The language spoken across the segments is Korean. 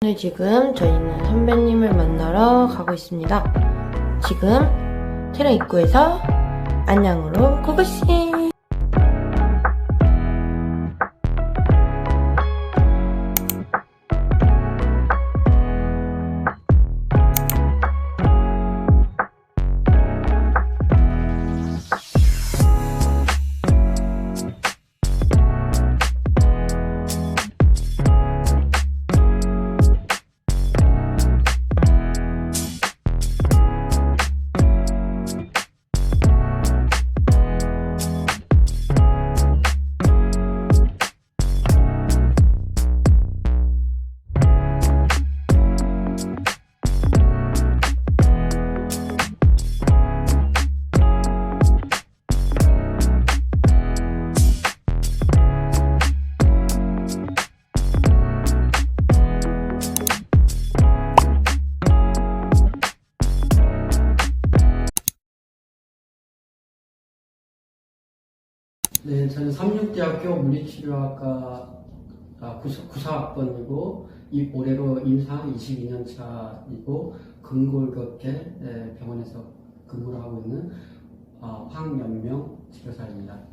네, 지금 저희는 선배님을 만나러 가고 있습니다. 지금 트럭 입구에서 안양으로 고고싱! 네, 저는 삼육대학교 물리치료학과 구사학번이고 올해로 임상 22년 차이고 근골격계 병원에서 근무를 하고 있는 황연명 치료사입니다.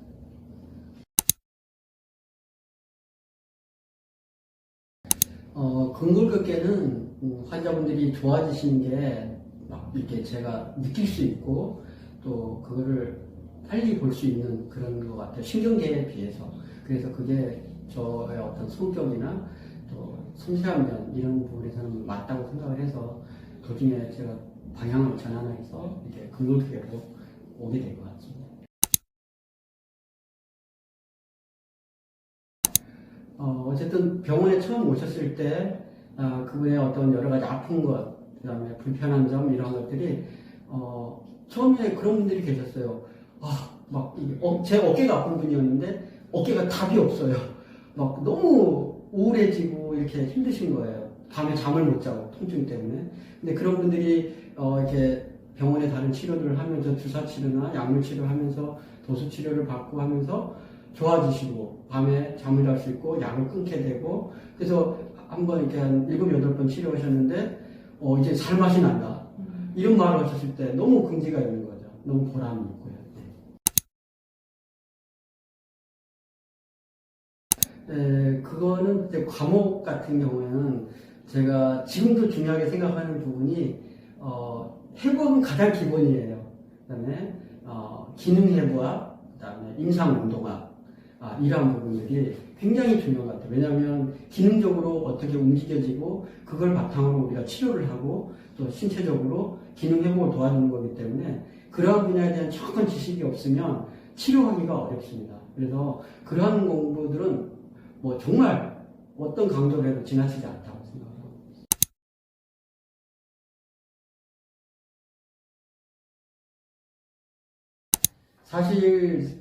근골격계는 환자분들이 좋아지시는 게 막 이렇게 제가 느낄 수 있고 또 그거를 빨리 볼 수 있는 그런 것 같아요. 신경계에 비해서. 그래서 그게 저의 어떤 성격이나 또 섬세한 면 이런 부분에서는 맞다고 생각을 해서 도중에 제가 방향을 전환해서 이렇게 근골격계로 오게 된 것 같습니다. 어쨌든 병원에 처음 오셨을 때 그분의 어떤 여러 가지 아픈 것, 그 다음에 불편한 점 이런 것들이 처음에 그런 분들이 계셨어요. 제 어깨가 아픈 분이었는데 어깨가 답이 없어요. 막 너무 우울해지고 이렇게 힘드신 거예요. 밤에 잠을 못 자고 통증 때문에. 근데 그런 분들이 이렇게 병원에 다른 치료를 하면서 주사 치료나 약물 치료를 하면서 도수 치료를 받고 하면서 좋아지시고 밤에 잠을 잘 수 있고 약을 끊게 되고 그래서 한번 이렇게 한 7, 8번 치료하셨는데 이제 살맛이 난다. 이런 말을 하셨을 때 너무 긍지가 있는 거죠. 너무 보람이 있고요. 그거는 이제 과목 같은 경우에는 제가 지금도 중요하게 생각하는 부분이 해부학은 가장 기본이에요. 그다음에 기능 해부학, 그다음에 임상 운동학 이러한 부분들이 굉장히 중요한 것 같아요. 왜냐하면 기능적으로 어떻게 움직여지고 그걸 바탕으로 우리가 치료를 하고 또 신체적으로 기능 회복을 도와주는 거기 때문에 그러한 분야에 대한 정확한 지식이 없으면 치료하기가 어렵습니다. 그래서 그러한 공부들은 정말 어떤 강도로 해도 지나치지 않다고 생각합니다. 사실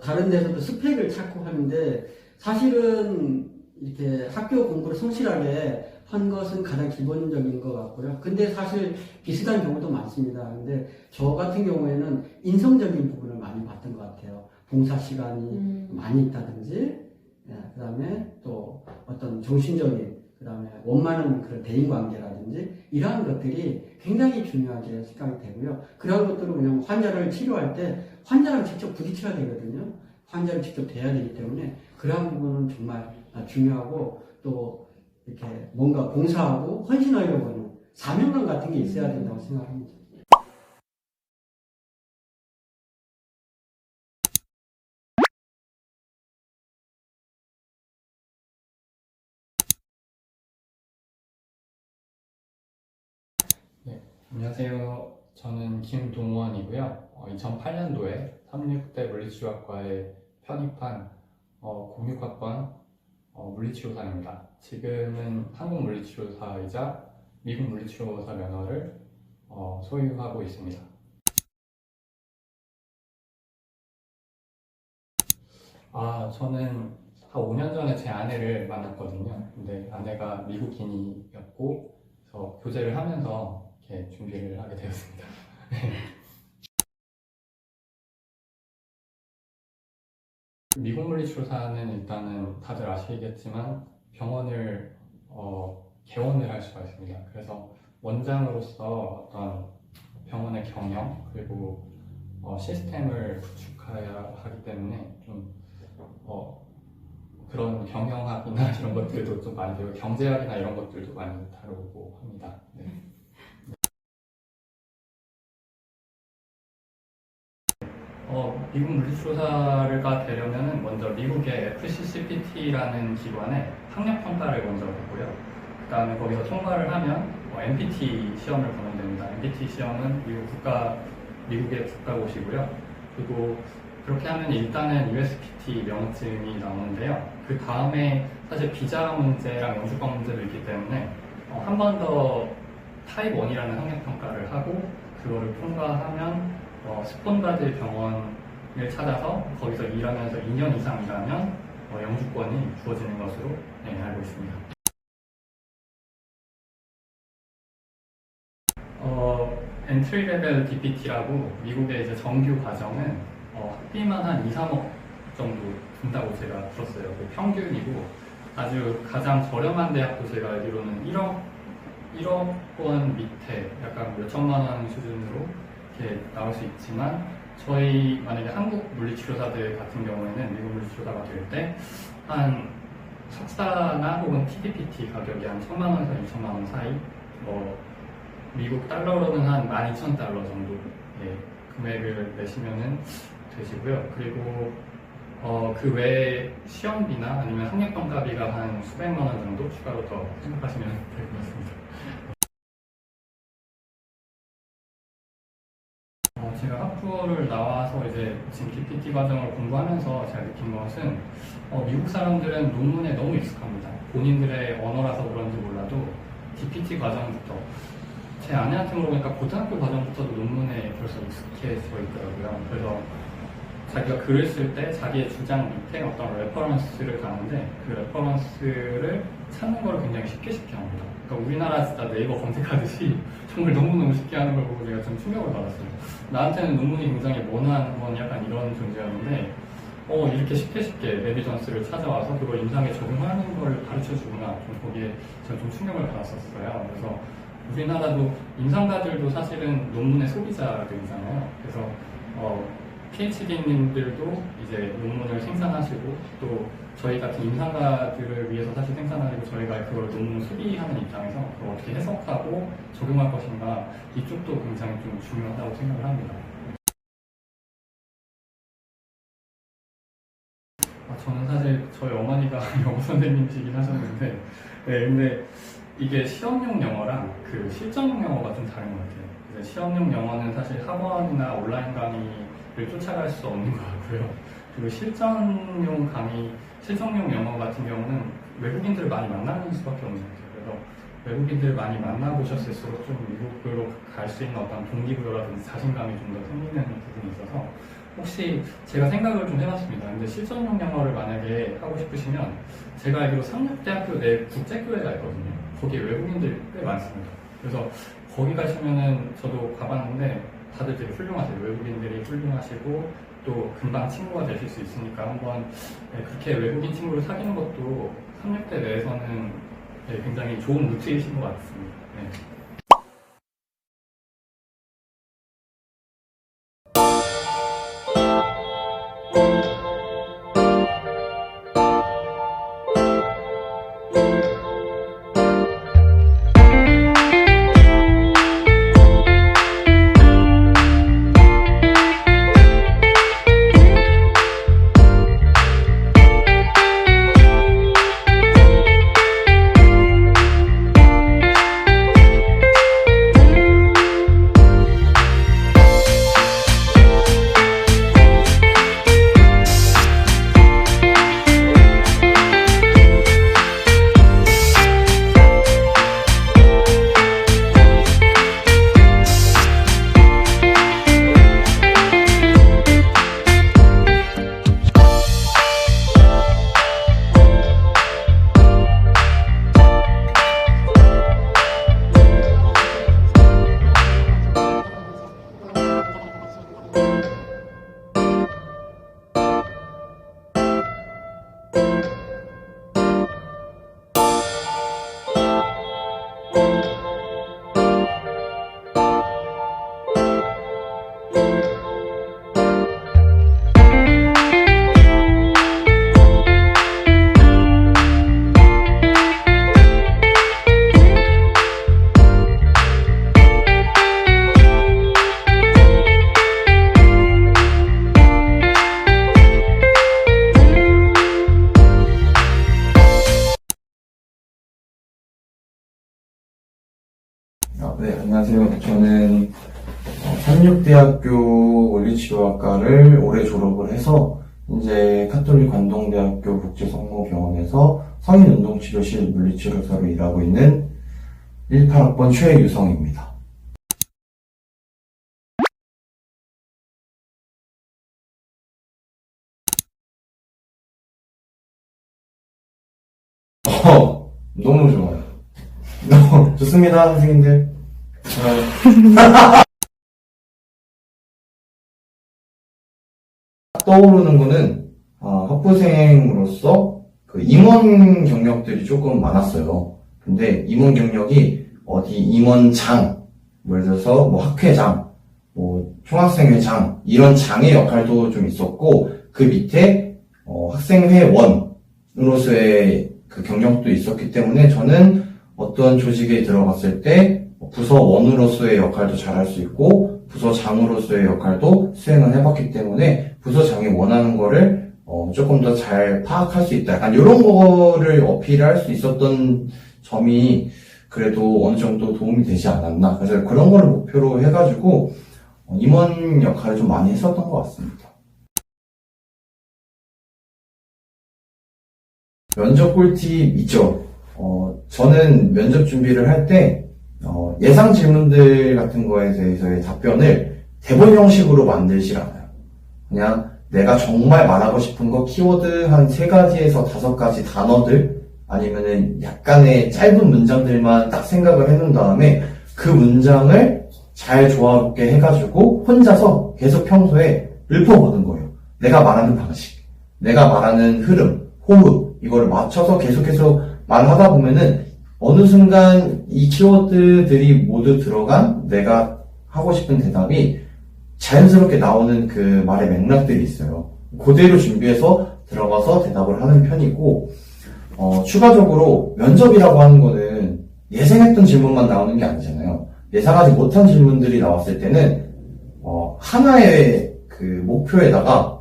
다른 데서도 스펙을 찾고 하는데 사실은 이렇게 학교 공부를 성실하게 한 것은 가장 기본적인 것 같고요. 근데 사실 비슷한 경우도 많습니다. 근데 저 같은 경우에는 인성적인 부분을 많이 봤던 것 같아요. 봉사 시간이 많이 있다든지, 그 다음에 또 어떤 정신적인, 그 다음에 원만한 그런 대인관계라든지 이러한 것들이 굉장히 중요하게 생각이 되고요. 그러한 것들은 그냥 환자를 치료할 때 환자랑 직접 부딪혀야 되거든요. 환자를 직접 대해야 되기 때문에 그러한 부분은 정말 중요하고 또 이렇게 뭔가 봉사하고 헌신하려고 하는 사명감 같은 게 있어야 된다고 생각합니다. 네, 안녕하세요. 저는 김동원이고요. 2008년도에 삼육대 물리치료학과에 편입한 06학번 물리치료사입니다. 지금은 한국 물리치료사이자 미국 물리치료사 면허를 소유하고 있습니다. 저는 한 5년 전에 제 아내를 만났거든요. 근데 아내가 미국인이었고, 그래서 교제를 하면서 이렇게 준비를 하게 되었습니다. 미국 물리치료사는 일단은 다들 아시겠지만 병원을 개원을 할 수가 있습니다. 그래서 원장으로서 어떤 병원의 경영 그리고 시스템을 구축해야 하기 때문에 좀 그런 경영학이나 이런 것들도 좀 많이 배우고 경제학이나 이런 것들도 많이 다루고 합니다. 네. 미국 물리치료사가 되려면 먼저 미국의 FCCPT라는 기관에 학력평가를 먼저 보고요. 그 다음에 거기서 통과를 하면 MPT 시험을 보면 됩니다. MPT 시험은 미국의 국가고시고요. 그리고 그렇게 하면 일단은 USPT 면허증이 나오는데요. 그 다음에 사실 비자 문제랑 영주권 문제도 있기 때문에 한 번 더 타입 1이라는 학력평가를 하고 그거를 통과하면 스폰받을 병원을 찾아서 거기서 일하면서 2년 이상 일하면 영주권이 주어지는 것으로 알고 있습니다. 엔트리 레벨 DPT라고 미국의 이제 정규 과정은 학비만 한 2, 3억 정도 든다고 제가 들었어요. 그 평균이고 아주 가장 저렴한 대학도 제가 알기로는 1억 원 밑에 약간 몇 천만 원 수준으로 이렇게 나올 수 있지만 저희 만약에 한국 물리치료사들 같은 경우에는 미국 물리치료사가 될 때 한 석사나 혹은 TDPT 가격이 한 1,000만 원에서 2천만 원 사이 미국 달러로는 한 12,000달러 정도 금액을 내시면은 되시고요. 그리고 그 외에 시험비나 아니면 학력평가비가 한 수백만 원 정도 추가로 더 생각하시면 될 것 같습니다. 제가 학부를 나와서 이제 지금 DPT 과정을 공부하면서 제가 느낀 것은 미국 사람들은 논문에 너무 익숙합니다. 본인들의 언어라서 그런지 몰라도 DPT 과정부터 제 아내한테 물어보니까 고등학교 과정부터도 논문에 벌써 익숙해져 있더라고요. 그래서 자기가 글을 쓸 때 자기의 주장 밑에 어떤 레퍼런스를 가는데 그 레퍼런스를 찾는 걸 굉장히 쉽게 합니다. 그러니까 우리나라 진짜 네이버 검색하듯이 정말 너무너무 쉽게 하는 걸 보고 제가 좀 충격을 받았어요. 나한테는 논문이 굉장히 원한 건 약간 이런 존재였는데 이렇게 쉽게 에비던스를 찾아와서 그걸 임상에 적용하는 걸 가르쳐주구나. 좀 거기에 제가 좀 충격을 받았었어요. 그래서 우리나라도 임상가들도 사실은 논문의 소비자들이잖아요. 그래서 PhD님들도 이제 논문을 생산하시고 또 저희 같은 임상가들을 위해서 사실 생산하시고 저희가 그걸 논문을 소비하는 입장에서 그걸 어떻게 해석하고 적용할 것인가 이쪽도 굉장히 좀 중요하다고 생각을 합니다. 저는 사실 저희 어머니가 영어 선생님이시긴 하셨는데 근데 이게 시험용 영어랑 그 실전용 영어가 좀 다른 것 같아요. 시험용 영어는 사실 학원이나 온라인 강의를 쫓아갈 수 없는 것 같고요. 그리고 실전용 영어 같은 경우는 외국인들을 많이 만나는 수밖에 없는 것 같아요. 그래서 외국인들을 많이 만나보셨을수록 좀 미국으로 갈 수 있는 어떤 동기부여라든지 자신감이 좀 더 생기는 부분이 있어서 혹시 제가 생각을 좀 해봤습니다. 근데 실전용 영어를 만약에 하고 싶으시면 제가 알기로 상륙대학교 내 국제교회가 있거든요. 거기에 외국인들이 꽤 많습니다. 그래서 거기 가시면은 저도 가봤는데 다들 되게 훌륭하세요. 외국인들이 훌륭하시고 또 금방 친구가 되실 수 있으니까 한번 그렇게 외국인 친구를 사귀는 것도 상륙대 내에서는 굉장히 좋은 루트이신 것 같습니다. 네. 네, 안녕하세요. 저는 삼육대학교 물리치료학과를 올해 졸업을 해서 이제 카톨릭 관동대학교 국제성모병원에서 성인운동치료실 물리치료사로 일하고 있는 18학번 최유성입니다. 너무 좋아요. 너무 좋습니다, 선생님들. 떠오르는 거는 학부생으로서 그 임원 경력들이 조금 많았어요. 근데 임원 경력이 어디 임원장, 예를 들어서 뭐 학회장, 뭐 총학생회장 이런 장의 역할도 좀 있었고 그 밑에 학생회원으로서의 그 경력도 있었기 때문에 저는 어떤 조직에 들어갔을 때 부서원으로서의 역할도 잘할 수 있고 부서장으로서의 역할도 수행을 해봤기 때문에 부서장이 원하는 거를 조금 더 잘 파악할 수 있다. 약간 이런 거를 어필할 수 있었던 점이 그래도 어느 정도 도움이 되지 않았나. 그래서 그런 거를 목표로 해가지고 임원 역할을 좀 많이 했었던 것 같습니다. 면접 꿀팁 있죠. 저는 면접 준비를 할 때 예상 질문들 같은 거에 대해서의 답변을 대본 형식으로 만들질 않아요. 그냥 내가 정말 말하고 싶은 거 키워드 한 3가지에서 5가지 단어들 아니면은 약간의 짧은 문장들만 딱 생각을 해놓은 다음에 그 문장을 잘 조화롭게 해가지고 혼자서 계속 평소에 읊어보는 거예요. 내가 말하는 방식, 내가 말하는 흐름, 호흡 이거를 맞춰서 계속해서 말하다 보면은 어느 순간 이 키워드들이 모두 들어간 내가 하고 싶은 대답이 자연스럽게 나오는 그 말의 맥락들이 있어요. 그대로 준비해서 들어가서 대답을 하는 편이고 추가적으로 면접이라고 하는 거는 예상했던 질문만 나오는 게 아니잖아요. 예상하지 못한 질문들이 나왔을 때는 하나의 그 목표에다가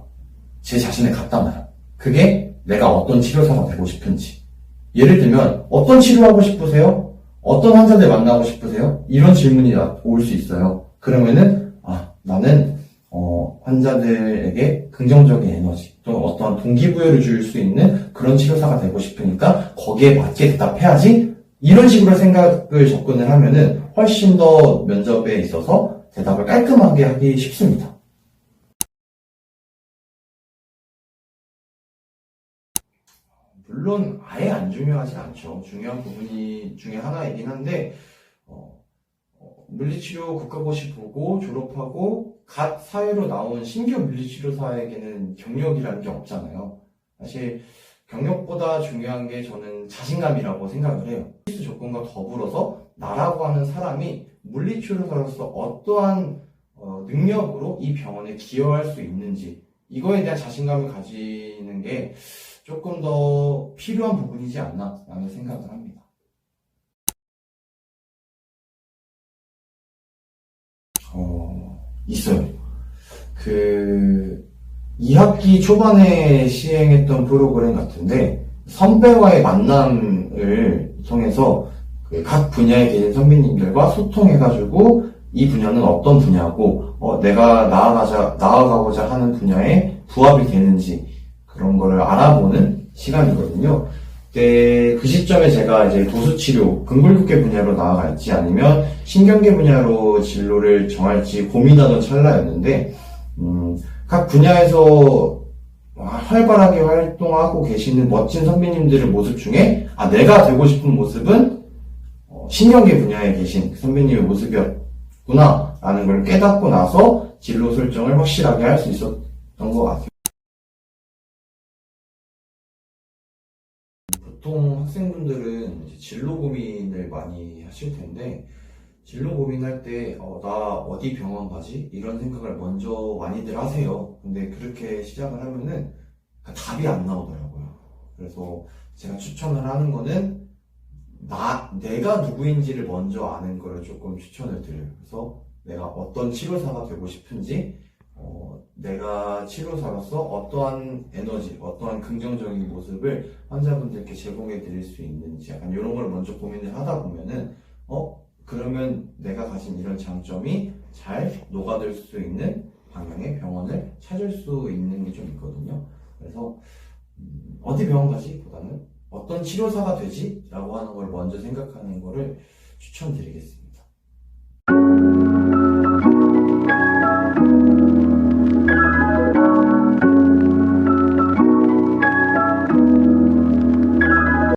제 자신을 갖다 놔요. 그게 내가 어떤 치료사가 되고 싶은지. 예를 들면 어떤 치료하고 싶으세요? 어떤 환자들 만나고 싶으세요? 이런 질문이 올 수 있어요. 그러면은 나는 환자들에게 긍정적인 에너지 또는 어떠한 동기부여를 줄 수 있는 그런 치료사가 되고 싶으니까 거기에 맞게 대답해야지. 이런 식으로 생각을 접근을 하면은 훨씬 더 면접에 있어서 대답을 깔끔하게 하기 쉽습니다. 물론 아예 안 중요하진 않죠. 중요한 부분이 중에 하나이긴 한데 물리치료 국가고시 보고 졸업하고 갓 사회로 나온 신규 물리치료사에게는 경력이라는 게 없잖아요. 사실 경력보다 중요한 게 저는 자신감이라고 생각을 해요. 필수 조건과 더불어서 나라고 하는 사람이 물리치료사로서 어떠한 능력으로 이 병원에 기여할 수 있는지 이거에 대한 자신감을 가지는 게 조금 더 필요한 부분이지 않나 라는 생각을 합니다. 있어요. 2학기 초반에 시행했던 프로그램 같은데 선배와의 만남을 통해서 각 분야에 계신 선배님들과 소통해가지고 이 분야는 어떤 분야고 내가 나아가고자 하는 분야에 부합이 되는지 그런 거를 알아보는 시간이거든요. 그때 그 시점에 제가 이제 도수치료, 근골격계 분야로 나아갈지 아니면 신경계 분야로 진로를 정할지 고민하던 찰나였는데 각 분야에서 활발하게 활동하고 계시는 멋진 선배님들의 모습 중에 내가 되고 싶은 모습은 신경계 분야에 계신 선배님의 모습이었구나 라는 걸 깨닫고 나서 진로 설정을 확실하게 할 수 있었던 것 같아요. 보통 학생분들은 이제 진로 고민을 많이 하실 텐데 진로 고민할 때 나 어디 병원 가지? 이런 생각을 먼저 많이들 하세요. 근데 그렇게 시작을 하면은 답이 안 나오더라고요. 그래서 제가 추천을 하는 거는 내가 누구인지를 먼저 아는 거를 조금 추천을 드려요. 그래서 내가 어떤 치료사가 되고 싶은지 내가 치료사로서 어떠한 에너지, 어떠한 긍정적인 모습을 환자분들께 제공해 드릴 수 있는지 약간 이런 걸 먼저 고민을 하다 보면은 그러면 내가 가진 이런 장점이 잘 녹아들 수 있는 방향의 병원을 찾을 수 있는 게 좀 있거든요. 그래서 어디 병원 가지? 보다는 어떤 치료사가 되지? 라고 하는 걸 먼저 생각하는 거를 추천드리겠습니다.